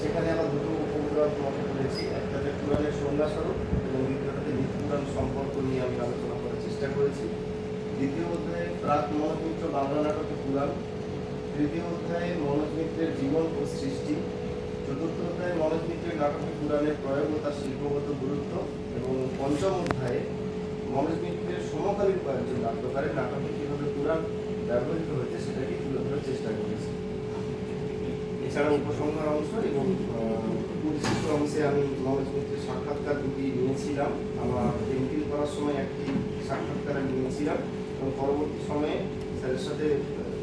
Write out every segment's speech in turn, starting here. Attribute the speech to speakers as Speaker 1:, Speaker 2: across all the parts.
Speaker 1: সেখানে আবার দুটো উপপুরাণ মত করেছি, একটাতে পুরাণের সংজ্ঞাস্বরূপ এবং দ্বিতীয়টাতে নিত্যপুরাণ সম্পর্ক নিয়ে আমি আলোচনা করার চেষ্টা করেছি। দ্বিতীয় অধ্যায়ে প্রাক মনোজ মিত্র বাংলা নাটকে পুরাণ, তৃতীয় অধ্যায়ে মনোজ মিত্রের জীবন ও সৃষ্টি, চতুর্থ অধ্যায়ে মনোজ মিত্রের নাটকে পুরাণের প্রয়োগ ও তার শিল্পগত গুরুত্ব, এবং পঞ্চম অধ্যায়ে মনোজ মিত্রের সমকালীন কয়েকজন নাট্যকারের নাটকে কীভাবে পুরাণ ব্যবহৃত হয়েছে সেটাকে তুলে ধরার চেষ্টা করেছি। এছাড়া উপসংহার অংশ এবং পরিশিষ্ট অংশে আমি মনোজ মিত্রের সাক্ষাৎকার দুটি নিয়েছিলাম। আমার এমফিল করার সময় একটি সাক্ষাৎকার আমি নিয়েছিলাম এবং পরবর্তী সময়ে স্যারের সাথে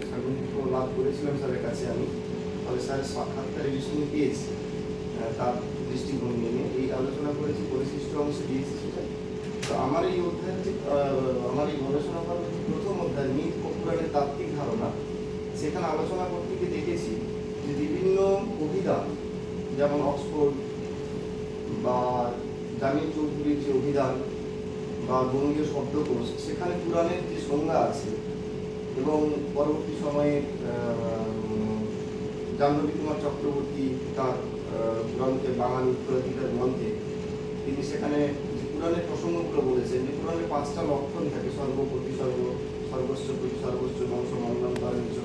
Speaker 1: সাক্ষাৎ লাভ করেছিলাম স্যারের কাছে আমি, ফলে স্যারের সাক্ষাৎকারের বিষয় পেয়েছি, তার দৃষ্টিভঙ্গি নিয়ে এই আলোচনা করেছি, পরিশিষ্ট অংশে দিয়েছি সেটা। তো আমার এই অধ্যায়ের যে আমার এই গবেষণা করার প্রথম অধ্যায় মিথ ও পুরাণের তাত্ত্বিক ধারণা, সেখানে আলোচনা করতে গিয়ে দেখেছি যে বিভিন্ন অভিধান, যেমন অক্সফোর্ড বা জামিল চৌধুরীর যে অভিধান বা বঙ্গীয় শব্দকোষ, সেখানে পুরাণের যে সংজ্ঞা আছে এবং পরবর্তী সময়ে জাহ্নবী কুমার চক্রবর্তী তার গ্রন্থে বাঙালি উত্তরাধিকার গ্রন্থে তিনি সেখানে যে পুরাণের প্রসঙ্গগুলো বলেছেন যে পুরাণের 5টা লক্ষণ থাকে, সর্বপ্রতি সর্ব, সর্বস্ব প্রতি সর্বস্ব, বংশ মন্ডল বাণিজ্য।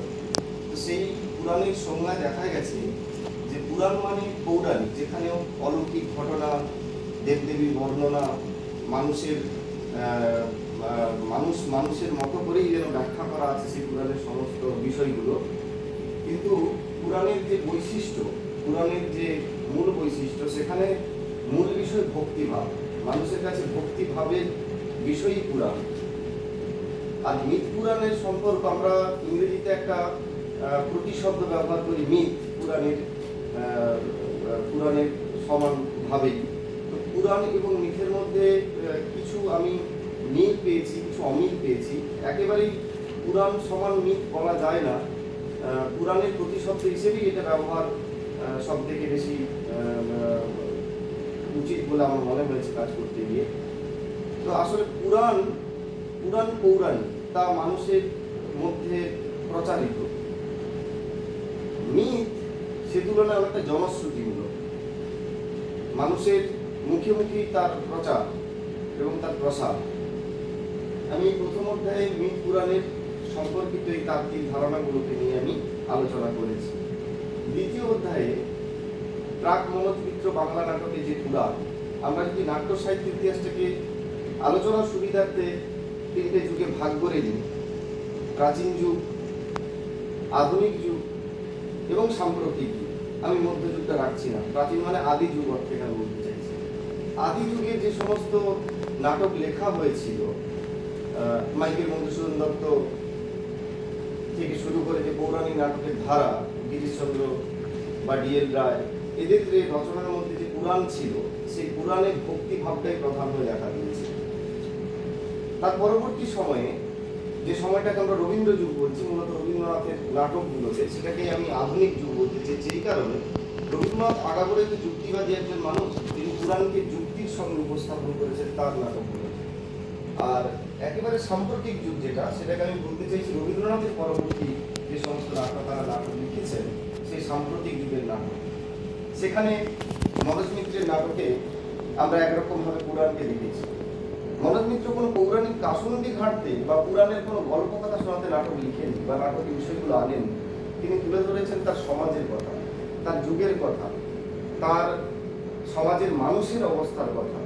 Speaker 1: তো সেই পুরাণের সংজ্ঞায় দেখা গেছে যে পুরাণ মানে পৌরাণিক, যেখানেও অলৌকিক ঘটনা, দেবদেবীর বর্ণনা, মানুষের মতো করেই যেন ব্যাখ্যা করা আছে সেই পুরাণের সমস্ত বিষয়গুলো। কিন্তু পুরাণের যে বৈশিষ্ট্য, পুরাণের যে মূল বৈশিষ্ট্য, সেখানে মূল বিষয় ভক্তিভাব, মানুষের কাছে ভক্তিভাবের বিষয়ই পুরাণ। আর মিথ পুরাণের সম্পর্ক আমরা ইংরেজিতে একটা প্রতিশব্দ ব্যবহার করি, মিথ পুরাণের সমানভাবেই। তো পুরাণ এবং মিথের মধ্যে কিছু আমি মিল পেয়েছি, কিছু অমিল পেয়েছি। একেবারেই পুরাণ সমান মিথ বলা যায় না, পুরাণের প্রতিশব্দ হিসেবেই এটা ব্যবহার সব থেকে বেশি উচিত বলে আমার মনে হয়েছে কাজ করতে গিয়ে। তো আসলে পুরাণ পৌরাণিক, তা মানুষের মধ্যে প্রচারিত। মিথ সে তুলনায় অনেকটা জনশ্রুতিমূলক, মানুষের মুখে মুখেই তার প্রচার এবং তার প্রসার। আমি প্রথম অধ্যায়ে মিথ পুরাণের সম্পর্কিত এই তাত্ত্বিক ধারণাগুলোকে নিয়ে আমি আলোচনা করেছি। দ্বিতীয় অধ্যায়ে প্রাক মনোজ মিত্র বাংলা নাটকে যে পুরাণ, আমরা যদি নাট্য সাহিত্যের ইতিহাসটাকে আলোচনার সুবিধার্থে 3টে যুগে ভাগ করে দিই, প্রাচীন যুগ, আধুনিক যুগ এবং সাম্প্রতিক যুগ। আমি মধ্যযুগটা রাখছি না, প্রাচীন মানে আদি যুগ অর্থে এখানে বলতে চাইছি। আদি যুগে যে সমস্ত নাটক লেখা হয়েছিল, মাইকেল মধুসূদন দত্ত থেকে শুরু করে যে পৌরাণিক নাটকের ধারা, গিরিশচন্দ্র বা ডিএল রায়, এদের যে রচনার মধ্যে যে পুরাণ ছিল, সেই পুরাণের ভক্তিভাবটাই প্রধান হয়ে দেখা দিয়েছে। তার পরবর্তী সময়ে যে সময়টাকে আমরা রবীন্দ্র যুগ বলছি, মূলত রবীন্দ্রনাথের নাটকগুলোতে, সেটাকেই আমি আধুনিক যুগ বলতে চাই। যেই কারণে রবীন্দ্রনাথ আগাগোড়াই তো যুক্তিবাদী একজন মানুষ, তিনি পুরাণকে যুক্তির সঙ্গে উপস্থাপন করেছেন তার নাটকগুলো। আর একেবারে সাম্প্রতিক যুগ যেটা, সেটাকে আমি বলতে চাইছি রবীন্দ্রনাথের পরবর্তী যে সমস্ত নাটককাররা নাটক লিখেছেন, সেই সাম্প্রতিক যুগের নাটক। সেখানে মনোজ মিত্রের নাটকে আমরা একরকমভাবে পুরাণকে দেখেছি। মনোজ মিত্র কোনো পৌরাণিক কাসুন্দি ঘাঁটতে বা পুরাণের কোনো গল্প কথা শোনাতে নাটক লিখেনি বা নাটকের বিষয়গুলো আনেন। তিনি তুলে ধরেছেন তার সমাজের কথা, তার যুগের কথা, তার সমাজের মানুষের অবস্থার কথা।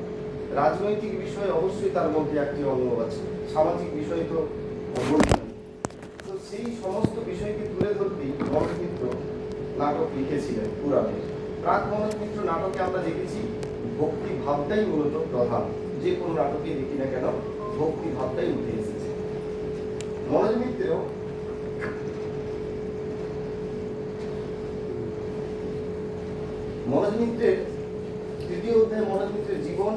Speaker 1: রাজনৈতিক বিষয় অবশ্যই তার মধ্যে একটি অঙ্গ আছে, সামাজিক বিষয় তো বলবেন। তো সেই সমস্ত বিষয়কে তুলে ধরতেই মনোজ মিত্র নাটক লিখেছিলেন পুরাণে। প্রাক মনোজ মিত্র নাটকে আমরা দেখেছি ভক্তি ভাবটাই মূলত প্রধান। যে কোনো নাটকে দেখি না কেন, ভক্তি ভাবটাই উঠে এসেছে। মনোজ মিত্রের তৃতীয় অধ্যায়ে মনোজ মিত্রের জীবন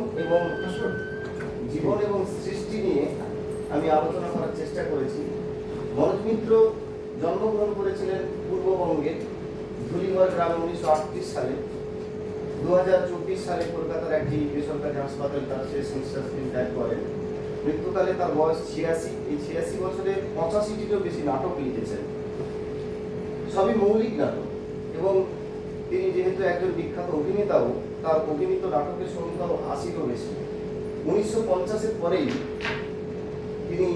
Speaker 1: এবং সৃষ্টি নিয়ে আমি আলোচনা করার চেষ্টা করেছি। মনোজ মিত্র জন্মগ্রহণ করেছিলেন পূর্ববঙ্গে ধুলিগড় গ্রামে 1938 সালে। 2024 সালে কলকাতার একটি বেসরকারি হাসপাতালে তার শেষ নিঃশ্বাস ত্যাগ করেন। মৃত্যুকালে তার বয়স 86। এই 86 বছরে 85টিরও বেশি নাটক লিখেছেন, সবই মৌলিক নাটক। এবং তিনি যে যেহেতু একজন বিখ্যাত অভিনেতাও, তার অভিনীত নাটকের সংখ্যাও ৮০-ও বেশি। 1950-এর পরেই তিনি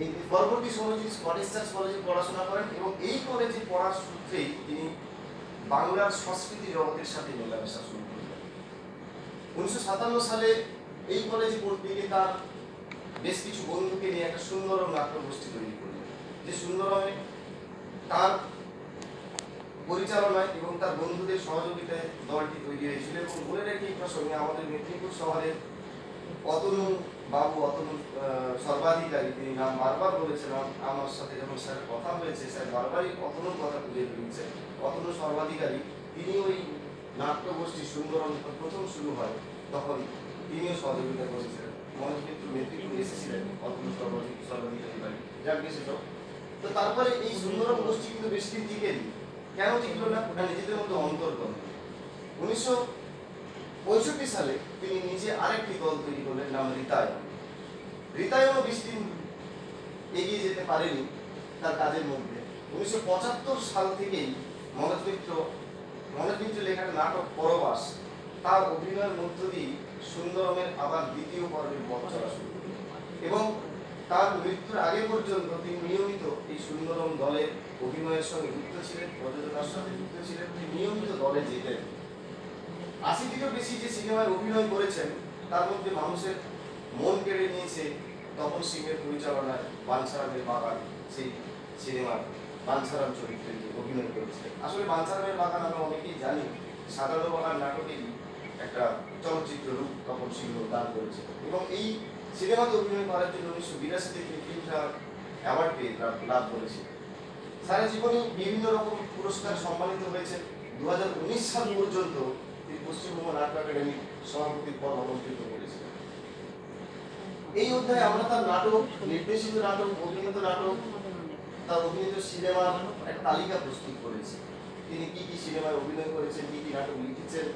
Speaker 1: এই পরবর্তী সময় তিনি স্কটিশ চার্চ কলেজে পড়াশোনা করেন এবং এই কলেজে পড়ার সূত্রেই তিনি বাংলার সংস্কৃতি জগতের সাথে মেলামেশা শুরু করলেন। 1957 সালে এই কলেজে পড়তে গিয়ে তার বেশ কিছু বন্ধুকে নিয়ে একটা সুন্দরম নাট্যগোষ্ঠী তৈরি করলেন, যে সুন্দরমে তার পরিচালনায় এবং তার বন্ধুদের সহযোগিতায় দলটি তৈরি হয়েছিল। এবং বলে রেখে এই প্রসঙ্গে আমাদের মেদিনীপুর শহরের অতনু বাবু, অতনু সর্বাধিকারী, তিনি নাম বারবার বলেছেন। আমার সাথে যখন স্যারের কথা হয়েছে, স্যার বারবারই অতনুর কথা তুলে ধরেছে। অতনু সর্বাধিকারী তিনি ওই নাট্যগোষ্ঠী সুন্দরম প্রথম শুরু হয় তখন তিনিও সহযোগিতা করেছিলেন। মনোজ মিত্র মেদিনীপুর এসেছিলেন অতনু সর্বাধিকারী বাড়ি, যাক বিশেষ। তো তারপরে এই সুন্দরম গোষ্ঠী কিন্তু বেশি দিন টিকেনি। কেন টিকলো না? ওটা নিজেদের মধ্যে অন্তর্গত। 1965 সালে তিনি নিজে আরেকটি দল তৈরি করলেন, নাম রিতায়ন। রিতায়নও বেশি দিন এগিয়ে যেতে পারেনি তার কাজের মধ্যে। 1975 সাল থেকেই মনোজ মিত্র লেখা নাটক পরবাস, তার অভিনয়ের মধ্য দিয়ে সুন্দরমের আবার দ্বিতীয় পর্বের পথ চলা শুরু করল। এবং তার মৃত্যুর আগে পর্যন্ত তিনি নিয়মিত এই সুন্দরম দলের অভিনয়ের সঙ্গে যুক্ত ছিলেন, প্রযোজনার সাথে যুক্ত ছিলেন। তিনি নিয়মিত দলে যেতেন। 80-টিরও বেশি যে সিনেমায় অভিনয় করেছেন, তার মধ্যে মানুষের মন কেড়ে নিয়েছে তপন সিংয়ের পরিচালনায় বাঞ্ছারামের বাগান। সেই সিনেমার বাঞ্ছারাম চরিত্রে অভিনয় করেছে। আসলে বাঞ্ছারামের বাগান আমরা অনেকেই জানি, সাধারণ বাগান নাটকেরই একটা চলচ্চিত্র রূপ তপন সিংহ দান করেছে। এবং এই সিনেমাতে অভিনয় করার জন্য 1982 থেকে ফিল্মফেয়ার অ্যাওয়ার্ড লাভ করেছে। সারা জীবনে বিভিন্ন রকম পুরস্কার সম্মানিত হয়েছে। 2019 সাল পর্যন্ত তিনি পশ্চিমবঙ্গ নাট্য একাডেমির সভাপতির পদ অলঙ্কৃত করেছিলেন। এই অধ্যায়ে আমরা তার নাটক, নির্দেশিত নাটক, অভিনীত নাটক, তার অভিনীত সিনেমার একটা তালিকা প্রস্তুত করেছি। তিনি কি কি সিনেমায় অভিনয় করেছেন, কি কি নাটক লিখেছেন,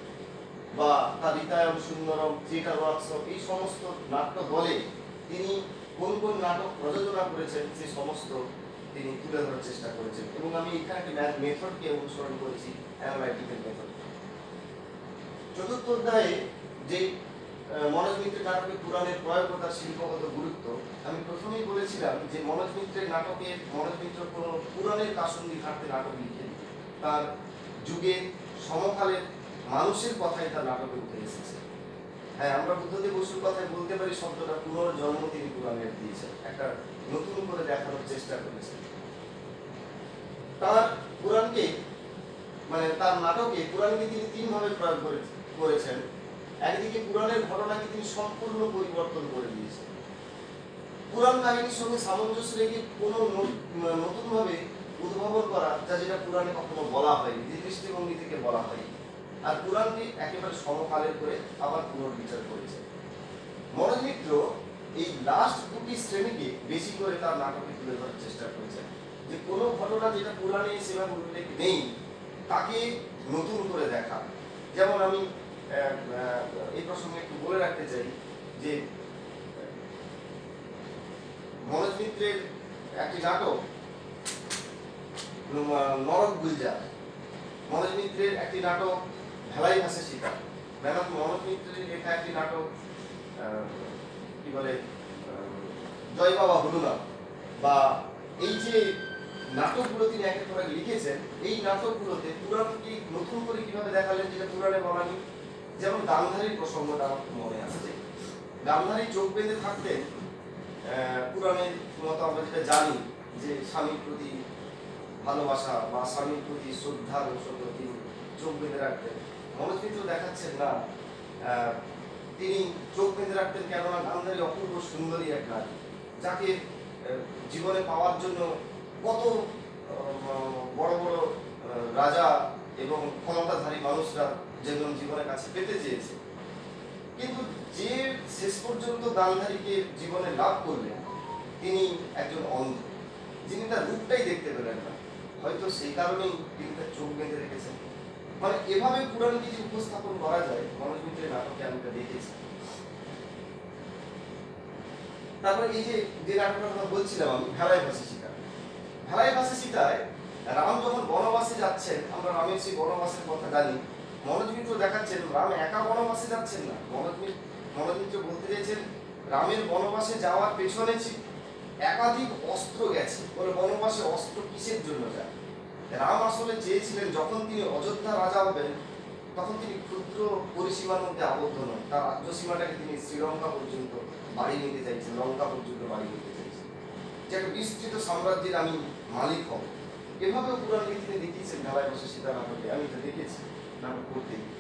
Speaker 1: বা তার রিতায়ন, সুন্দরম, থিয়েটার ওয়ার্কশপ, এই সমস্ত নাট্য দলে তিনি কোন কোন নাটক প্রযোজনা করেছেন সেই সমস্ত তিনি তুলে ধরার চেষ্টা করেছেন। এবং আমি এখানে একটি মেথডকে অনুসরণ করেছি, অ্যানালাইটিক্যাল মেথড। চতুর্থ অধ্যায়ে যে মনোজ মিত্রের নাটকে পুরাণের প্রয়োগ ও তার শিল্পগত গুরুত্ব, আমি প্রথমেই বলেছিলাম যে মনোজ মিত্রের নাটকে মনোজ মিত্র কোনো পুরাণের কাসুন্দি ঘাটতে নাটক লিখেন। তার যুগের সমকালের মানুষের কথাই তার নাটকে উঠে এসেছে। হ্যাঁ, আমরা বুদ্ধদেব বসুর কথায় বলতে পারি শব্দটা পুনর্জন্ম তিনি পুরাণের দিয়েছেন, একটা নতুন করে দেখানোর চেষ্টা করেছেন। তার পুরাণকে তার নাটকে পুরাণকে তিনি তিনভাবে প্রয়োগ করেছেন। একদিকে পুরাণের ঘটনাকে তিনি সম্পূর্ণ পরিবর্তন করে দিয়েছেন। পুরাণ কাহিনীর সঙ্গে সামঞ্জস্য রেখে কোনো নতুনভাবে উদ্ভাবন করা, যেটা পুরাণে কখনো বলা হয়নি, যে দৃষ্টিভঙ্গি থেকে বলা হয়নি। আর পুরাণকে একেবারে সমকালের করে আবার পুনর্বিচার করেছে। মনোজ মিত্র এই লাস্ট দুটি শ্রেণীকে বেশি করে তার নাটকে তুলে ধরার চেষ্টা করেছেন, যে কোনো ঘটনা যেটা পুরাণে সেভাবে উল্লেখ নেই তাকে নতুন করে দেখা। যেমন আমি এই প্রসঙ্গে একটু বলে রাখতে চাই যে মনোজ মিত্রের একটি নাটক নরক গুলজার, মনোজ মিত্রের একটি নাটক ভেলাই ভাসে শিকার, মনোজ মিত্রের লেখা একটি নাটক কি বলে জয় বাবা হনুমান, বা এই যে নাটকগুলো তিনি একের পর এক লিখেছেন, এই নাটকগুলোতে পুরাণকে নতুন করে কিভাবে দেখালেন যেটা পুরাণে বলা নেই। যেমন গান্ধারীর প্রসঙ্গটা আমার মনে আছে। গান্ধারী চোখ বেঁধে থাকতেন, পুরাণের মতো আমরা যেটা জানি যে স্বামীর প্রতি ভালোবাসা বা স্বামীর প্রতি শ্রদ্ধার অনুসঙ্গ তিনি চোখ বেঁধে রাখতেন। মনোজ মিত্র দেখাচ্ছেন না তিনি চোখ বেঁধে রাখতেন, কেননা গান্ধারী অপূর্ব সুন্দরী এক নারী, যাকে জীবনে পাওয়ার জন্য কত বড় বড় রাজা এবং ক্ষমতাধারী মানুষরা যেমন জীবনের কাছে পেতে চেয়েছে, কিন্তু যে শেষ পর্যন্ত গান্ধারীকে জীবনে লাভ করলেন তিনি একজন অন্ধ, যিনি তার রূপটাই দেখতে পেলেন না। হয়তো সেই কারণেই তিনি তার চোখ বেঁধে রেখেছেন। এভাবে পুরাণকে যে উপস্থাপন করা যায় মনোজ মিত্রের নাটকে আমি এটা দেখেছি। তারপরে এই যে নাটকটার কথা বলছিলাম আমি, ভেলাই ভাসে শিকার। ভেলাই ভাসে শিকায় রাম যখন বনবাসে যাচ্ছেন, আমরা রামের সেই বনবাসের কথা জানি, মনোজ মিত্র দেখাচ্ছেন রাম একা বনবাসে যাচ্ছেন না। মনোজ মিত্র বলতে চাইছেন রামের বনবাসে যাওয়ার পেছনে একাধিক অস্ত্র গেছে। বলে বনবাসে অস্ত্র কিসের জন্য যায়? রাম আসলে চেয়েছিলেন যখন তিনি অযোধ্যা রাজা হবেন তখন তিনি ক্ষুদ্র পরিসীমার মধ্যে আবদ্ধ নন, তার রাজ্য সীমাটাকে তিনি শ্রীলঙ্কা পর্যন্ত বাড়ি নিতে চাইছেন, লঙ্কা পর্যন্ত বাড়ি নিতে চাইছেন, যে একটা বিস্তৃত সাম্রাজ্যের আমি মালিক হব। এভাবেও পুরাণকে তিনি দেখিয়েছেন মেলায় বসে সীতা নাটকে। আমি তো দেখেছি নাটক করতে গিয়ে।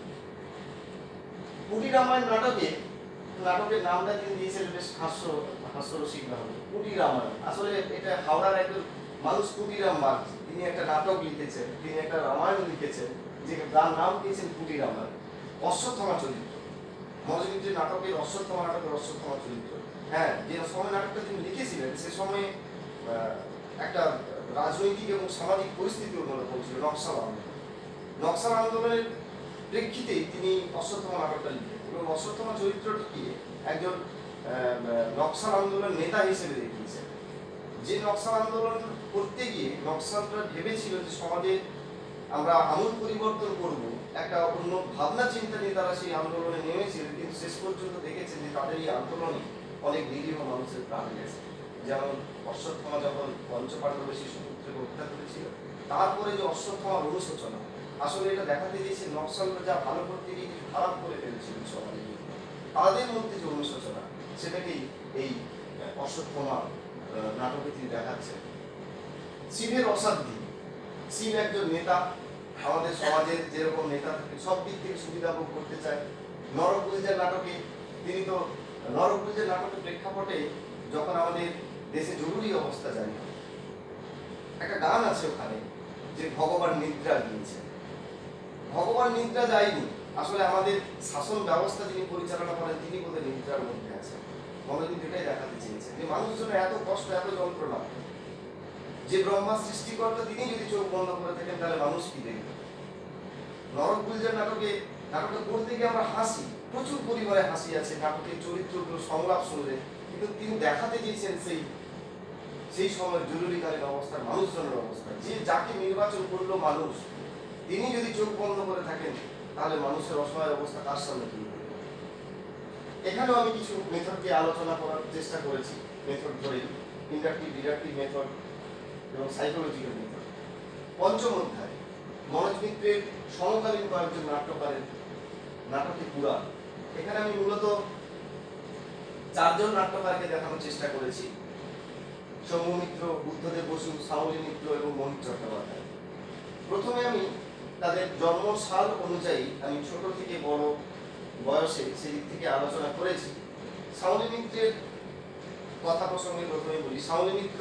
Speaker 1: কুটি রামায়ণ নাটকের নামটা তিনি দিয়েছিলেন বেশ হাস্যরসিক নাম, কুটি রামায়ণ। আসলে এটা হাওড়ার একজন মানুষ কুটিরাম বাগচি, তিনি একটা নাটক লিখেছেন, তিনি একটা রামায়ণ লিখেছেন, যে যার নাম দিয়েছেন কুটি রামায়ণ। অশ্বত্থামা চরিত্র মনোজ মিত্রের নাটকের অশ্বত্থামা চরিত্র। হ্যাঁ, যে সময় নাটকটা তিনি লিখেছিলেন সে সময়ে একটা রাজনৈতিক এবং সামাজিক পরিস্থিতি উন্নত হয়েছিল, নকশাল আন্দোলনের প্রেক্ষিতেই তিনি অশ্বত্থামা নাটকটা লিখেন এবং অশ্বত্থামা চরিত্রটিকে একজন নকশাল আন্দোলন নেতা হিসেবে দেখিয়েছেন। যে নকশাল আন্দোলন করতে গিয়ে নকশালরা ভেবেছিল যে সমাজে আমরা আমূল পরিবর্তন করব, একটা অন্য ভাবনা চিন্তা নিয়ে তারা সেই আন্দোলনে নেমেছিলেন, কিন্তু শেষ পর্যন্ত দেখেছেন যে তাদের এই আন্দোলনে অনেক নিরীহ মানুষের প্রাণ গেছে। যেমন অশ্বত্থামা যখন পঞ্চপাণ্ডব শিশুপুত্রকে হত্যা করেছিল, তারপরে যে অশ্বত্থামার অনুশোচনা, আসলে এটা দেখাতে দিয়েছে নকশালরা যা ভালো করতে গিয়ে কিছু খারাপ করে ফেলেছিল সমাজে, তাদের মধ্যে যে অনুশোচনা সেটাকেই এই অশ্বত্থামা নাটকে তিনি দেখাচ্ছেন। শিবের অসাধ্য, শিব একজন নেতা, আমাদের সমাজের যেরকম নেতা থাকে সব দিক থেকে সুবিধা ভোগ করতে চায়। নরকুঞ্জের নাটকে তিনি তো নরকুঞ্জের নাটকের প্রেক্ষাপটে যখন আমাদের দেশে জরুরি অবস্থা জারি হয়, একটা গান আছে ওখানে যে ভগবান নিদ্রা দিয়েছেন। ভগবান নিদ্রা যায়নি, আসলে আমাদের শাসন ব্যবস্থা যিনি পরিচালনা করেন তিনি বোধহয় নিদ্রার মধ্যে আছেন। মনোজ মিত্র এটাই দেখাতে চেয়েছেন যে মানুষজন এত কষ্ট, এত যন্ত্রণা, যে ব্রহ্মা সৃষ্টিকর্তা তিনি যদি চোখ বন্ধ করে থাকেন তাহলে মানুষ কি দেখবে? নরকুঞ্জের নাটকটা করতে গিয়ে আমরা হাসি, প্রচুর পরিমাণে হাসি আছে নাটকের চরিত্রগুলো সংলাপ শুনলে, কিন্তু তিনি দেখাতে চেয়েছেন সেই সময়ের জরুরিকালীন অবস্থার মানুষজনের অবস্থা, যে যাকে নির্বাচন করলো মানুষ, তিনি যদি চোখ বন্ধ করে থাকেন তাহলে মানুষের অসহায় অবস্থা তার সামনে তুলে ধরবে। এখানেও আমি কিছু মেথডকে আলোচনা করার চেষ্টা করেছি, মেথড ধরে ইন্ডাকটিভ, ডিডাকটিভ মেথড এবং সাইকোলজিক্যাল মেথড। পঞ্চম অধ্যায় মনোজ মিত্রের সমকালীন কয়েকজন নাট্যকারের নাটকে পুরাণ। এখানে আমি মূলত চারজন নাট্যকারকে দেখানোর চেষ্টা করেছি: সৌম্যমিত্র, বুদ্ধদেব বসু, সাউলি মিত্র এবং মোহিত চট্টোপাধ্যায়। প্রথমে আমি তাদের জন্ম সাল অনুযায়ী আমি ছোট থেকে বড় বয়সে সেদিক থেকে আলোচনা করেছি। সাউলি মিত্রের কথা প্রসঙ্গে প্রথমে বলি। সাউলি মিত্র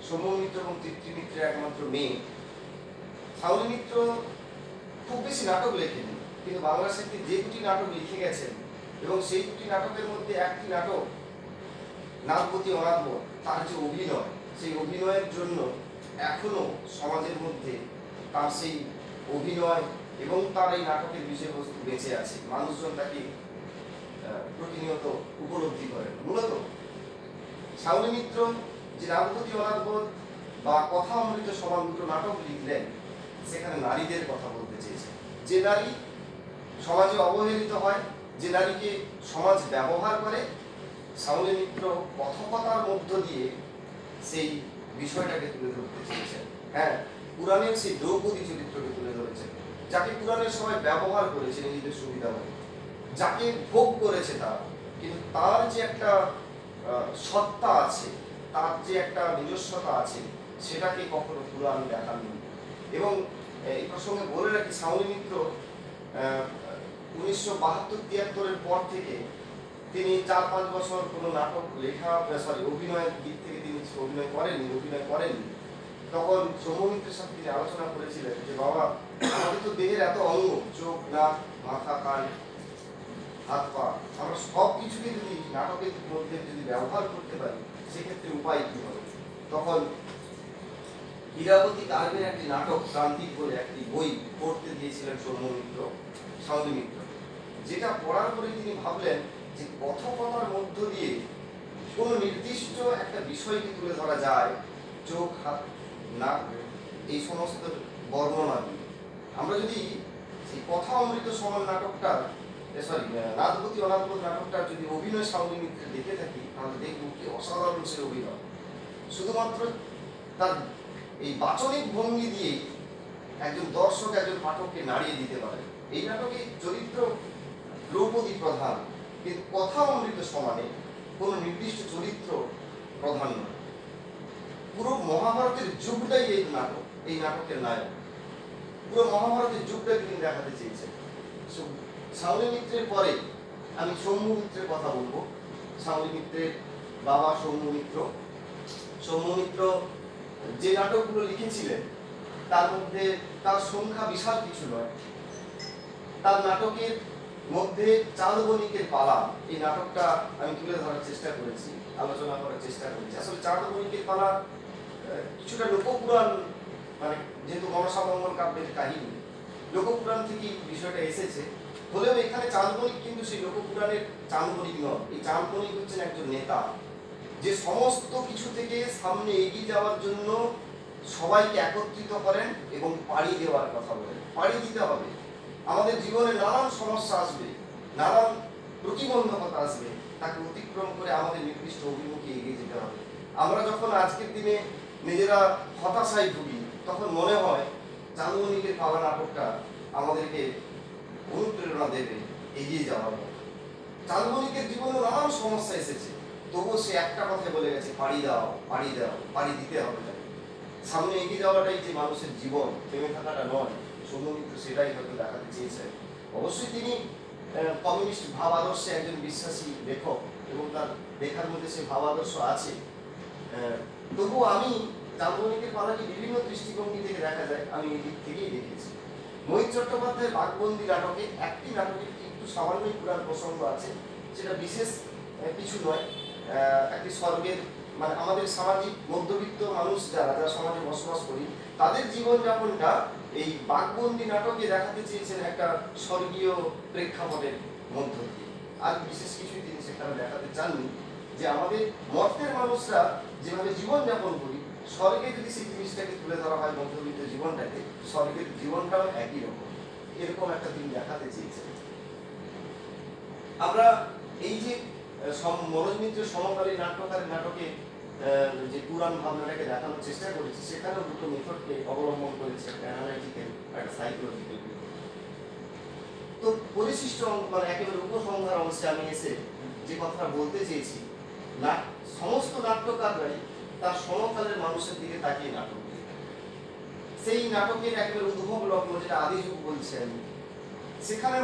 Speaker 1: সৌম্য মিত্র এবং তৃপ্তি মিত্রের একমাত্র মেয়ে। সাউলি মিত্র খুব বেশি নাটক লেখেনি, কিন্তু বাংলা সাহিত্যে যে দুটি নাটক লিখে গেছেন এবং সেই দুটি নাটকের মধ্যে একটি নাটক নাগবতী অনাথবোধ, তার যে অভিনয়, সেই অভিনয়ের জন্য এখনো সমাজের মধ্যে তার সেই অভিনয় এবং তার এই নাটকের বিষয়বস্তু বেঁচে আছে, মানুষজন তাকে প্রতিনিয়ত উপলব্ধি করেন। মূলত সাউলি মিত্র যে নাগবতী অনাথবোধ বা কথা অমৃত সমান দুটো নাটক লিখলেন, সেখানে নারীদের কথা বলতে চেয়েছেন। যে নারী সমাজে অবহেলিত হয়, যে নারীকে সমাজ ব্যবহার করে, সাউলি মিত্র কথকতার মধ্য দিয়ে সেই বিষয়টাকে তুলে ধরতে চেয়েছেন। হ্যাঁ, পুরাণের সেই দ্রৌপদী চরিত্রকে তুলে ধরেছেন, যাকে পুরাণের সবাই ব্যবহার করেছে নিজেদের সুবিধা মতো, যাকে ভোগ করেছে তারা, কিন্তু তার যে একটা সত্তা আছে, তার যে একটা নিজস্বতা আছে, সেটাকে কখনো পুরাণ দেখাননি। এবং এই প্রসঙ্গে বলে রাখি, সাউলি মিত্র 1972-73 পর থেকে তিনি 4-5 বছর কোনো নাটক অভিনয়ের দিক থেকে তিনি অভিনয় করেননি। তখন সৌম্য মিত্রের সাথে তিনি আলোচনা করেছিলেন যে বাবা, আমাদের তো দেহের এত অঙ্গ, চোখ, নাক, মাথা, কান, হাত পা, আমরা সব কিছুকে যদি নাটকের মধ্যে যদি ব্যবহার করতে পারি, সেক্ষেত্রে উপায় কি হবে? তখন হীরাবতী গার্গের একটি নাটক প্রান্তিক বলে একটি বই পড়তে দিয়েছিলেন সাউলি মিত্র, যেটা পড়ার পরে তিনি ভাবলেন যে কথকতার মধ্য দিয়ে কোনো নির্দিষ্ট একটা বিষয়কে তুলে ধরা যায়, চোখ, হাত, নাক, এই সমস্ত বর্ণনা দিয়ে। আমরা যদি এই কথা অমৃত সমান নাটকটা, সরি, নাদবতী অনাদবত নাটকটা যদি অভিনয় শাওনি মিত্রের দেখে থাকি, তাহলে দেখব কি অসাধারণ সে অভিনয়। শুধুমাত্র তার এই বাচনিক ভঙ্গি দিয়েই একজন দর্শক একজন পাঠককে নাড়িয়ে দিতে পারে। এই নাটকে চরিত্র দ্রৌপদী প্রধান, কিন্তু কথা অমৃত সমানে কোনো নির্দিষ্ট চরিত্র প্রধান নয়। পুরো মহাভারতের যুগটাই এই নাটক, এই নাটকের নায়ক। পুরো মহাভারতের যুগটা তিনি দেখাতে চেয়েছেন। শাওনি মিত্রের পরে আমি সৌম্য মিত্রের কথা বলবো। শাওনি মিত্রের বাবা সৌম্য মিত্র। সৌম্য মিত্র যে নাটকগুলো লিখেছিলেন তার মধ্যে তার সংখ্যা বিশাল কিছু নয়। তার নাটকের মধ্যে চাঁদ বণিকের পালা, এই নাটকটা আমি তুলে ধরার চেষ্টা করেছি, আলোচনা করার চেষ্টা করেছি। আসলে চাঁদ বণিকের পালা কিছুটা লোকপুরাণ, মানে যেহেতু মনসামঙ্গল কাব্যের কাহিনী, লোকপুরাণ থেকে বিষয়টা এসেছে। হলেও এখানে চাঁদ বণিক কিন্তু সেই লোকপুরাণের চাঁদ বণিক নয়। এই চাঁদ বণিক হচ্ছেন একজন নেতা, যে সমস্ত কিছু থেকে সামনে এগিয়ে যাওয়ার জন্য সবাইকে একত্রিত করেন এবং পাড়ি দেওয়ার কথা বলেন। পাড়ি দিতে হবে, আমাদের জীবনে নানান সমস্যা আসবে, নানান প্রতিবন্ধকতা আসবে, তাকে অতিক্রম করে আমাদের নির্দিষ্ট অভিমুখে এগিয়ে যেতে হবে। আমরা যখন আজকের দিনে নিজেরা হতাশায় ভুগি, তখন মনে হয় চাঁদ বণিকের পালা নাটকটা আমাদেরকে অনুপ্রেরণা দেবে এগিয়ে যাওয়ার মতো। চাঁদ বণিকের জীবনে নানান সমস্যা এসেছে, তবুও সে একটা কথাই বলে গেছে, পাড়ি দাও, পাড়ি দাও, পাড়ি দিতে হবে তাকে। সামনে এগিয়ে যাওয়াটাই যে মানুষের জীবন, থেমে থাকাটা নয়। সৌম্য মিত্র সেটাই হয়তো দেখাতে চেয়েছেন। অবশ্যই তিনি কমিউনিস্ট ভাব আদর্শে একজন বিশ্বাসী লেখক এবং তার লেখার মধ্যে সে ভাব আদর্শ আছে। তবুও আমি চাঁদ বণিকের পালাকে বিভিন্ন দৃষ্টিভঙ্গি থেকে দেখা যায়, আমি এই দিক থেকেই দেখেছি। মোহিত চট্টোপাধ্যায়ের বাঘবন্দি নাটকে একটি নাটকে একটু সামান্যই পুরাণ প্রসঙ্গ আছে, সেটা বিশেষ কিছু নয়। একটি স্বর্গের, মানে আমাদের সামাজিক মধ্যবিত্ত মানুষ যারা সমাজে বসবাস করি, তাদের জীবনযাপনটা এই বাঘবন্দি নাটকে দেখাতে চেয়েছেন একটা স্বর্গীয় প্রেক্ষাপটের মধ্য দিয়ে। আর বিশেষ কিছুই তিনি সেখানে দেখাতে চাননি, যে আমাদের মর্তের মানুষরা যেভাবে জীবনযাপন করি, স্বর্গে যদি সেই জিনিসটাকে তুলে ধরা হয়, মধ্যবিত্ত জীবনটাকে, স্বর্গের জীবনটাও একই রকম, এরকম একটা তিনি দেখাতে চেয়েছেন। আমরা এই যে মনোজ মিত্রের সমকালীন নাট্যকারের নাটকে যে পুরাণ ভাবনাটাকে দেখানোর চেষ্টা করেছি, সেখানেও দুটো মেথডকে অবলম্বন করেছে, অ্যানালাইটিক্যাল আর সাইকোলজিক্যাল। তো পরিশিষ্ট মানে একেবারে উপসংহার অংশে আমি এসে যে কথাটা বলতে চেয়েছি, না সমস্ত নাট্যকাররাই তার সমকালের মানুষের দিকে তাকিয়ে নাটক দিয়ে, সেই নাটকের একেবারে উদ্ভব লগ্ন যেটা আদি যুগ বলছে আমি, সেখানে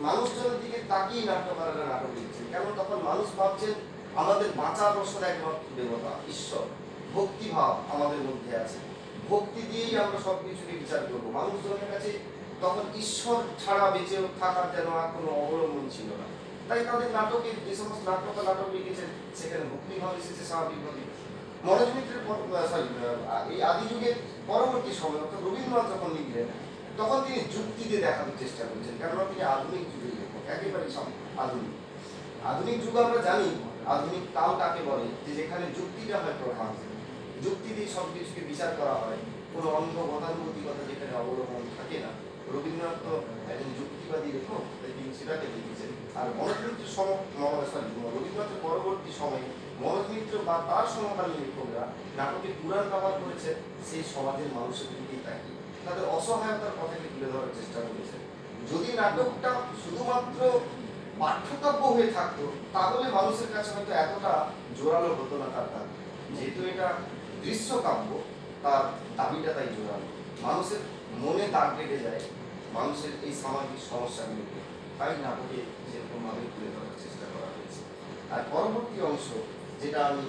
Speaker 1: মানুষজনের দিকে তাকিয়ে নাট্যকাররা নাটক দিচ্ছেন। কেমন? তখন মানুষ ভাবছেন আমাদের বাঁচার রসদ একমাত্র দেবতা ঈশ্বর, ভক্তিভাব আমাদের মধ্যে আছে, ভক্তি দিয়েই আমরা সবকিছুকে বিচার করবো। মানুষজনের কাছে তখন ঈশ্বর ছাড়া বেঁচে থাকার যেন আর কোনো অবলম্বন ছিল না। তাই তাদের নাটকে যে সমস্ত নাটক লিখেছেন, সেখানে ভক্তিভাব এসেছে স্বাভাবিকভাবে। মনোজ মিত্রের এই আদি যুগের পরবর্তী সময়, অর্থাৎ রবীন্দ্রনাথ যখন লিখলেন, তখন তিনি যুক্তি দিয়ে দেখানোর চেষ্টা করেছেন, কেননা তিনি আধুনিক যুগের লেখক, একেবারেই আধুনিক। আধুনিক যুগ আমরা জানি, আধুনিক কাল কাকে বলে, যে যেখানে যুক্তিটা হয় প্রধান, যুক্তি দিয়ে সব কিছুকে বিচার করা হয়, কোনো অন্ধ গতানুগতিকতা যেখানে অবলম্বন থাকে না। রবীন্দ্রনাথ তো একজন যুক্তিবাদী লেখক, তাই তিনি সেটাকে লিখেছেন। আর মনোজ মিত্রের রবীন্দ্রনাথের পরবর্তী সময়ে মনোজ মিত্র বা তার সমকালীন লেখকরা নাটকে পুরাণ ব্যবহার করেছে সেই সমাজের মানুষের দিকেই তাকিয়ে, তাদের অসহায়তার কথাকে তুলে ধরার চেষ্টা করেছে। যদি নাটকটা শুধুমাত্র পাঠ্যকাব্য হয়ে থাকতো, তাহলে মানুষের কাছে হয়তো এতটা জোরালো হতো না তার দাবি। যেহেতু এটা দৃশ্যকাব্য, তার দাবিটা তাই জোরালো, মানুষের মনে দাগ কেটে যায় মানুষের এই সামাজিক সমস্যাগুলোকে, তাই নাটকে যেরকমভাবে তুলে ধরার চেষ্টা করা হয়েছে। আর পরবর্তী অংশ যেটা আমি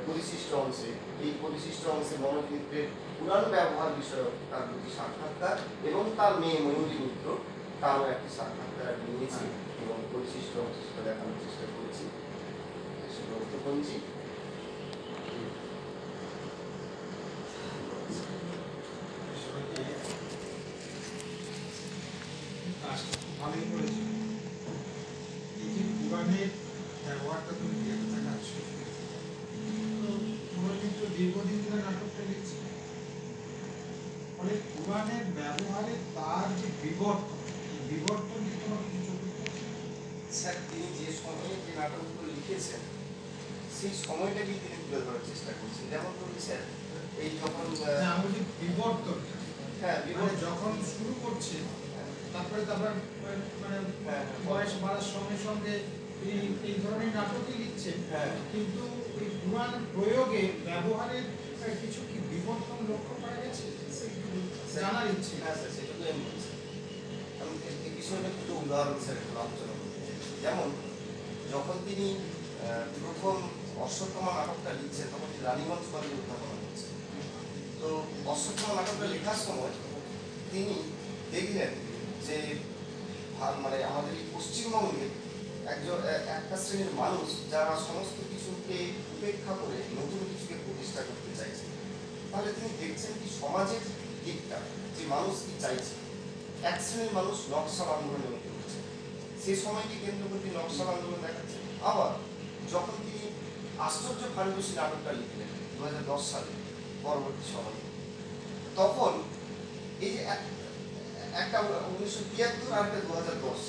Speaker 1: পরিশিষ্ট অংশে, এই পরিশিষ্ট অংশে মনোজ মিত্রের পুরাণ ব্যবহার বিষয়ক তার দুটি সাক্ষাৎকার এবং তার মেয়ে ময়ূরী মিত্র, তারও একটি সাক্ষাৎকার আমি নিয়েছি এবং পরিশিষ্ট অংশ সেটা দেখানোর চেষ্টা করেছি। গ্রন্থপঞ্জি
Speaker 2: ভালোই করেছে। এই যে পুরাণের ব্যবহারটা তুমি দেখাচ্ছ, তো পুরো কিন্তু দীর্ঘদিন ধরে নাটকটা লিখছে, ফলে পুরাণের ব্যবহারে তার যে বিবর্তন, এই বিবর্তন কি কোনো কিছু চোখে পড়ছে?
Speaker 1: স্যার তিনি যে সময়ে যে নাটকগুলো লিখেছেন সেই সময়টাকেই তিনি তুলে ধরার চেষ্টা করছেন। যেমন ধরুন স্যার, এই যখন
Speaker 2: না, আমি বলছি বিবর্তনটা।
Speaker 1: হ্যাঁ
Speaker 2: মানে
Speaker 1: বিপদ
Speaker 2: যখন শুরু করছে তারপরে মানে
Speaker 1: হ্যাঁ,
Speaker 2: বয়স বাড়ার সঙ্গে সঙ্গে এই ধরনের নাটকই লিখছেন,
Speaker 1: হ্যাঁ
Speaker 2: কিন্তু এই পুরাণ প্রয়োগে ব্যবহারের কিছু কি বিবর্তন লক্ষ্য করা গেছে জানার ইচ্ছে।
Speaker 1: হ্যাঁ স্যার, সেটুকু আমি বলছি। আমি এই বিষয়টা একটু উদাহরণ স্যার একটু আলোচনা করতে চাই। যেমন যখন তিনি প্রথম অশ্বত্থমা নাটকটা লিখছেন তখন তিনি রানীগঞ্জ কলেজে অধ্যাপনা করছেন। তো অশ্বত্থমা নাটকটা লেখার সময় তিনি দেখলেন যে মানে আমাদের এই পশ্চিমবঙ্গে একটা শ্রেণীর মানুষ যারা সমস্ত কিছুকে উপেক্ষা করে নতুন কিছুকে প্রতিষ্ঠা করতে চাইছে। তাহলে তিনি দেখছেন কি সমাজের দিকটা যে মানুষ কি চাইছে। এক শ্রেণীর মানুষ নকশাল আন্দোলনে মেতে উঠছে, সেই সময়কে কেন্দ্র করে তিনি নকশাল আন্দোলন দেখাচ্ছেন। আবার যখন তিনি আশ্চর্য ফান্ডুসী নাটকটা লিখলেন 2010 সালে পরবর্তী সময়ে, তখন এই যে একটা 1973 আর একটা 2010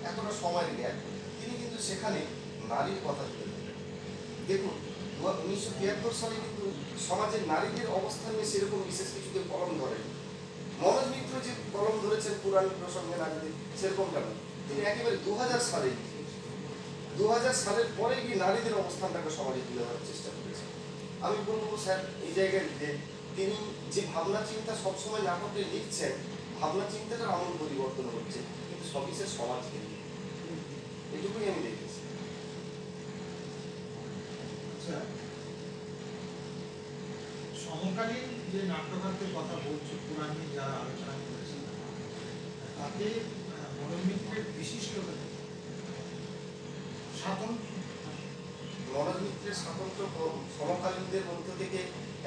Speaker 1: এতটা সময়ের গ্যাপ, তিনি কিন্তু সেখানে নারীর কথা তুলে ধরলেন। দেখুন 1973 সালে কিন্তু সমাজের নারীদের অবস্থান নিয়ে সেরকম বিশেষ কিছুকে কলম ধরেনি। মনোজ মিত্র যে কলম ধরেছেন পুরাণ প্রসঙ্গে নারীদের, সেরকমটা নয়। তিনি একেবারে 2000 সালের পরে গিয়ে নারীদের অবস্থানটাকে সমাজে তুলে ধরার চেষ্টা করেছেন। আমি বলবো স্যার এই জায়গায় যে তিনি যে ভাবনা চিন্তা সবসময় নাটকে লিখছেন, ভাবনা চিন্তাটার আমূল পরিবর্তন হচ্ছে, কিন্তু সবিশেষ সমাজকে নিয়ে। এটুকুই আমি দেখেছি।
Speaker 2: আচ্ছা, সমকালীন যে নাট্যকারদের কথা বলছে, পুরাণে যারা আলোচনা করেছেন, তাতে মনোজ মিত্রের বিশিষ্টতা কি? স্বাতন্ত্র্য
Speaker 1: মনোজ মিত্রের স্বাতন্ত্র্য সমকালীনদের মধ্য থেকে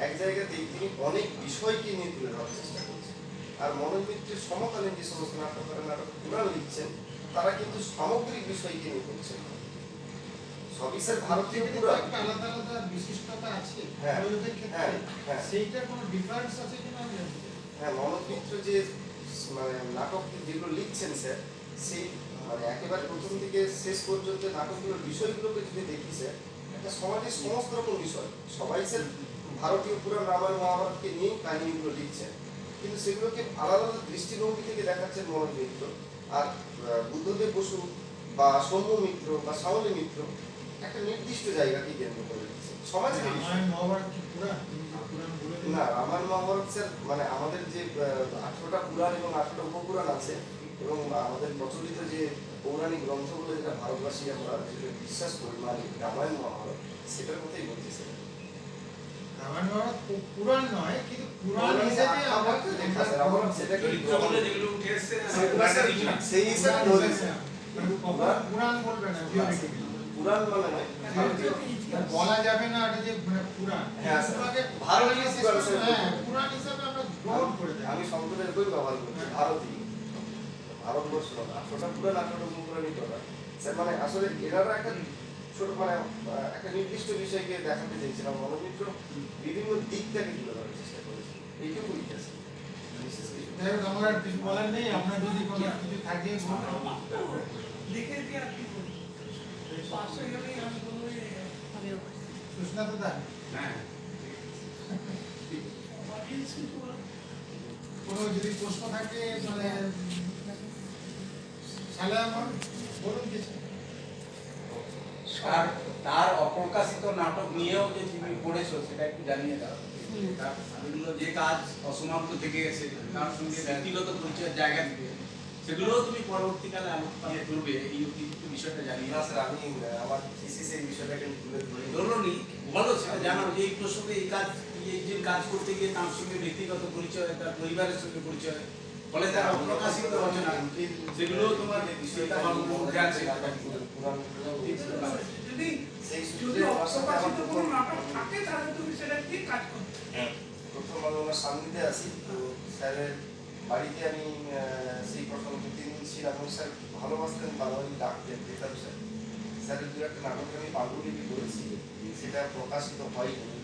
Speaker 1: এক জায়গাতেই তিনি অনেক বিষয়কে নিয়ে তুলে ধরার চেষ্টা করছেন। আর মনোজ মিত্রের সমকালীন যে সমস্ত নাটকের নাটক পুরাণ লিখছেন তারা কিন্তু সামগ্রিক বিষয়কে নিয়ে করছেন। সবিশেষ ভারতীয় পুরাণ
Speaker 2: একটা আলাদা আলাদা বিশিষ্টতা আছে
Speaker 1: হ্যাঁ,
Speaker 2: প্রয়োগের ক্ষেত্রে,
Speaker 1: হ্যাঁ, হ্যাঁ।
Speaker 2: সেইটার কোনো ডিফারেন্স আছে কিনা আমি জানতে চাই।
Speaker 1: হ্যাঁ, মনোজ মিত্র যে মানে নাটক যেগুলো লিখছেন স্যার, সেই মানে একেবারে প্রথম থেকে শেষ পর্যন্ত নাটকগুলোর বিষয়গুলোকে যদি দেখি স্যার, একটা সমাজের সমস্ত রকম বিষয় সবাই স্যার ভারতীয় পুরাণ রামায়ণ মহাভারতকে নিয়েই কাহিনীগুলো লিখছেন, কিন্তু সেগুলোকে আলাদা আলাদা দৃষ্টিভঙ্গি থেকে দেখাচ্ছেন মনোজ মিত্র। আর বুদ্ধদেব বসু বা সৌম্য মিত্র বা শাওলি মিত্র একটা নির্দিষ্ট জায়গাকে কেন্দ্র করে লিখছেন সমাজের বিষয়।
Speaker 2: রামায়ণ মহাভারত কি পুরাণ? তুমি যে পুরাণ বলে দিলে।
Speaker 1: না, রামায়ণ মহাভারত স্যার মানে আমাদের যে 18টা পুরাণ এবং 18টা উপপুরাণ আছে, এবং আমাদের প্রচলিত যে পৌরাণিক গ্রন্থগুলো যেটা ভারতবাসী আমরা যেটা বিশ্বাস করি মানে রামায়ণ মহাভারত, সেটার কথাই বলছি স্যার।
Speaker 2: রামায়ণ মহাভারত পুরাণ নয়, কিন্তু পুরাণ
Speaker 1: পৌরাণিক
Speaker 2: হিসেবে আমরা
Speaker 1: আখ্যানকে দেখা স্যার, আমরা সেটাকে
Speaker 3: চরিত্রগুলো যেগুলো উঠে এসছে
Speaker 1: সেগুলো স্যার সেই হিসাবে ধরেছে।
Speaker 2: পুরাণ বলবে না, theoretically।
Speaker 1: পুরাণ মানে নয়, ভারতীয়
Speaker 2: বলা যাবে না এটা যে মানে পুরাণ।
Speaker 1: হ্যাঁ, স্যার।
Speaker 2: এটাকে
Speaker 1: ভারতীয় পুরাণ স্যার।
Speaker 2: হ্যাঁ, পুরাণ হিসাবে আমরা গ্রহণ করে থাকি।
Speaker 1: আমি শব্দটা এরকমই ব্যবহার করছি, ভারতীয় ভারতবর্ষ 18টা পুরাণ 18টা উপপুরাণই করা স্যার। মানে আসলে এনারা একটা ছোট মানে একটা নির্দিষ্ট বিষয়কে দেখাতে চেয়েছিলাম, মনোজ মিত্র বিভিন্ন দিকটাকে তুলে ধরার চেষ্টা করেছে, এইটুকু লিখেছে বিশেষ কিছু।
Speaker 2: যাই হোক, আমার আর কিছু বলার নেই, আপনার যদি কোনো কিছু থাকে বলুন।
Speaker 4: লিখে দিয়ে আর কি করবো? পাঁচশো গেলেই আমি বলবো
Speaker 2: সুস্নাত দা,
Speaker 3: হ্যাঁ
Speaker 4: অডিয়েন্স কিন্তু
Speaker 2: কোনো যদি প্রশ্ন থাকে মানে সালাম বলুন কিছু।
Speaker 3: তার অপ্রকাশিত নাটক নিয়েও যে তুমি পড়েছো সেটা একটু জানিয়ে দাও। তার বিভিন্ন যে কাজ অসমাপ্ত থেকে গেছে তার সঙ্গে ব্যক্তিগত পরিচয়ের জায়গা থেকে, সেগুলোও তুমি পরবর্তীকালে আলোচনা করবে, এই বিষয়টা জানিয়ে
Speaker 1: না
Speaker 3: দাও।
Speaker 1: স্যার, আমি আমার থিসিসে এই বিষয়টাকে তুলে ধরি।
Speaker 3: ধরুনই বলো সেটা জানাও যে এই প্রসঙ্গে এই কাজ এই যে কাজ করতে গিয়ে তার সঙ্গে ব্যক্তিগত পরিচয়, তার পরিবারের সঙ্গে পরিচয়, ফলে তার অপ্রকাশিত রচনা সেগুলো তোমার বিষয়টা
Speaker 4: যদি
Speaker 1: সেই
Speaker 4: যদি
Speaker 1: সূত্রে আমার সাথে আমার
Speaker 4: অপ্রকাশিত কোনো নাটক থাকে তাহলে তুমি সেটা দিয়ে কাজ করতে।
Speaker 1: প্রথম আমি ওনার সামনেতে আসি, তো স্যারের বাড়িতে আমি সেই প্রথম 2-3 দিন ছিলাম, এবং স্যার ভালোবাসতেন, বারবারই ডাকতেন, যেতাম স্যার। স্যারের দু একটা নাটকে আমি পাণ্ডুলিপি করেছি, সেটা প্রকাশিত হয়নি,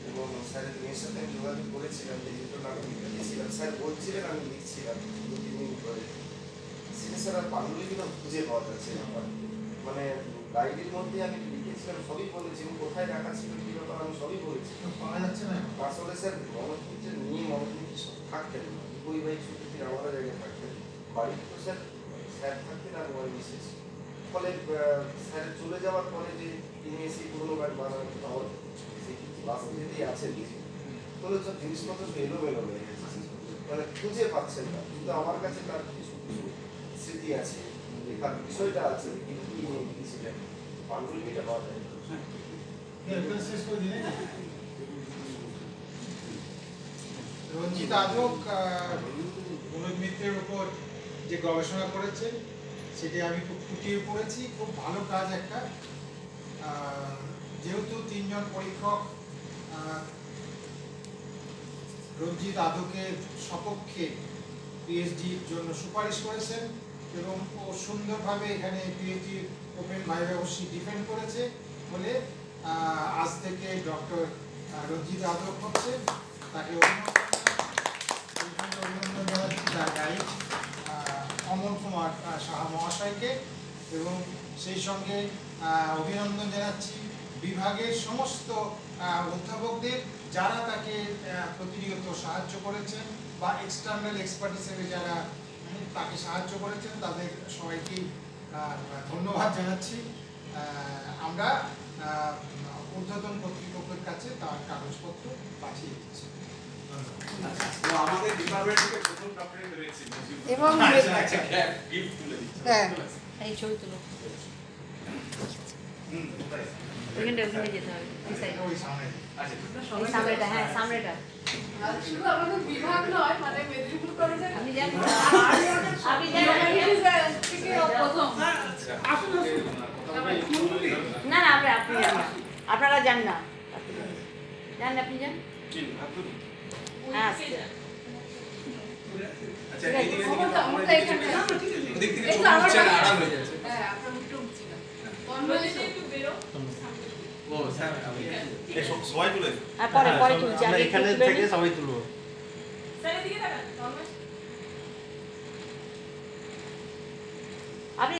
Speaker 1: এবং স্যারের মেয়ের সাথে আমি যোগাযোগ করেছিলাম যে দুটো নাটক লিখেছিলাম, স্যার বলছিলেন আমি লিখছিলাম 2-3 দিন ধরে, সেটা স্যার আর পাণ্ডুলিপিটা খুঁজে পাওয়া যাচ্ছে না আমার। মানে ডায়েরির মধ্যে আমি লিখেছিলাম, সবই বলেছি এবং কোথায় রাখা ছিল কী ব্যাপার আমি সবই বলেছি।
Speaker 2: পাওয়া যাচ্ছে না এখন।
Speaker 1: আসলে স্যার মনোমিত্রের নিয়ে মনোমিত্র থাকতেন না, পরিবাহী সূত্রে আলাদা জায়গায় থাকতেন, বাড়িতে তো স্যার স্যার থাকতেন আর ওয়াই বিশেষ। ফলে স্যার চলে যাওয়ার পরে যে তিনি এসে পুরোনো বাড়ি বানানো তাও সে কিছু বাস্তবিকই আছেন কিছু, ফলে সব জিনিসপত্র এলোমেলো হয়ে গেছে, মানে খুঁজে পাচ্ছেন না। কিন্তু আমার কাছে তার কিছু কিছু স্মৃতি আছে, লেখার বিষয়টা আছে, কিন্তু কি নিয়ে লিখেছিলেন পাণ্ডুলিপিটা পাওয়া যায় না।
Speaker 2: একদম শেষ করে দিন। রঞ্জিত আদক মনোজ মিত্রের উপর যে গবেষণা করেছেন সেটি আমি খুব ফুটিয়ে পড়েছি, খুব ভালো কাজ একটা। যেহেতু 3 জন পরীক্ষক রঞ্জিত আদকের সপক্ষে পিএইচডির জন্য সুপারিশ করেছেন এবং ও সুন্দরভাবে এখানে পিএইচডির ওপেন ভাইভা অবশ্যই ডিফেন্ড করেছে বলে আজ থেকে ডক্টর রঞ্জিত আদক হচ্ছে, তাকে অভিনন্দন জানাচ্ছি তার গাইড অমল কুমার সাহা মহাশয়কে, এবং সেই সঙ্গে অভিনন্দন জানাচ্ছি বিভাগের সমস্ত অধ্যাপকদের যারা তাকে প্রতিনিয়ত সাহায্য করেছেন বা এক্সটার্নাল এক্সপার্ট হিসেবে যারা তাকে সাহায্য করেছেন, তাদের সবাইকেই ধন্যবাদ জানাচ্ছি। আমরা ঊর্ধ্বতন কর্তৃপক্ষের কাছে তার কাগজপত্র পাঠিয়ে দিচ্ছি।
Speaker 3: আচ্ছা, তো আমাদের ডিপার্টমেন্ট থেকে প্রথম ডক্টরেট হয়েছে
Speaker 5: এবং
Speaker 3: আচ্ছা গিফট তুলে দিচ্ছি।
Speaker 5: হ্যাঁ এই ছবি তুলো,
Speaker 3: কোথায়?
Speaker 5: ওইখানটা ওইখানে যেতে হবে এই সাইডে,
Speaker 2: ওই সামনে
Speaker 3: আচ্ছা
Speaker 5: এই সামনেটা, হ্যাঁ সামনেটা।
Speaker 4: আর শুধু আমাদের বিভাগ নয়, মানে মেদিনীপুর কলেজের
Speaker 5: আপনি যান,
Speaker 4: আপনি থেকে প্রথম
Speaker 3: আসুন
Speaker 5: না না আপনি যান না। আপনারা যান না, যান আপনি যান। হ্যাঁ আচ্ছা
Speaker 3: আচ্ছা এইদিকে
Speaker 4: আমরা এখানে
Speaker 3: ওদিক থেকে
Speaker 4: এই তো
Speaker 3: ছবি
Speaker 4: আমার
Speaker 3: উঠছে না,
Speaker 4: বাড়ি।
Speaker 3: আড়াল হয়ে যাচ্ছে।
Speaker 4: হ্যাঁ আপনার মুখটা উঠছে না তন্ময় একটু বেরো
Speaker 3: ও স্যার আমি
Speaker 6: সবাই তুলে
Speaker 5: আর পরে পরে তুলছি,
Speaker 6: আমরা
Speaker 5: আগে
Speaker 6: এখানে
Speaker 5: একটু তুলে
Speaker 6: থেকে
Speaker 5: নিই।
Speaker 6: সবাই তুলবো।
Speaker 4: স্যার এদিকে তাকান তন্ময়
Speaker 5: আপনি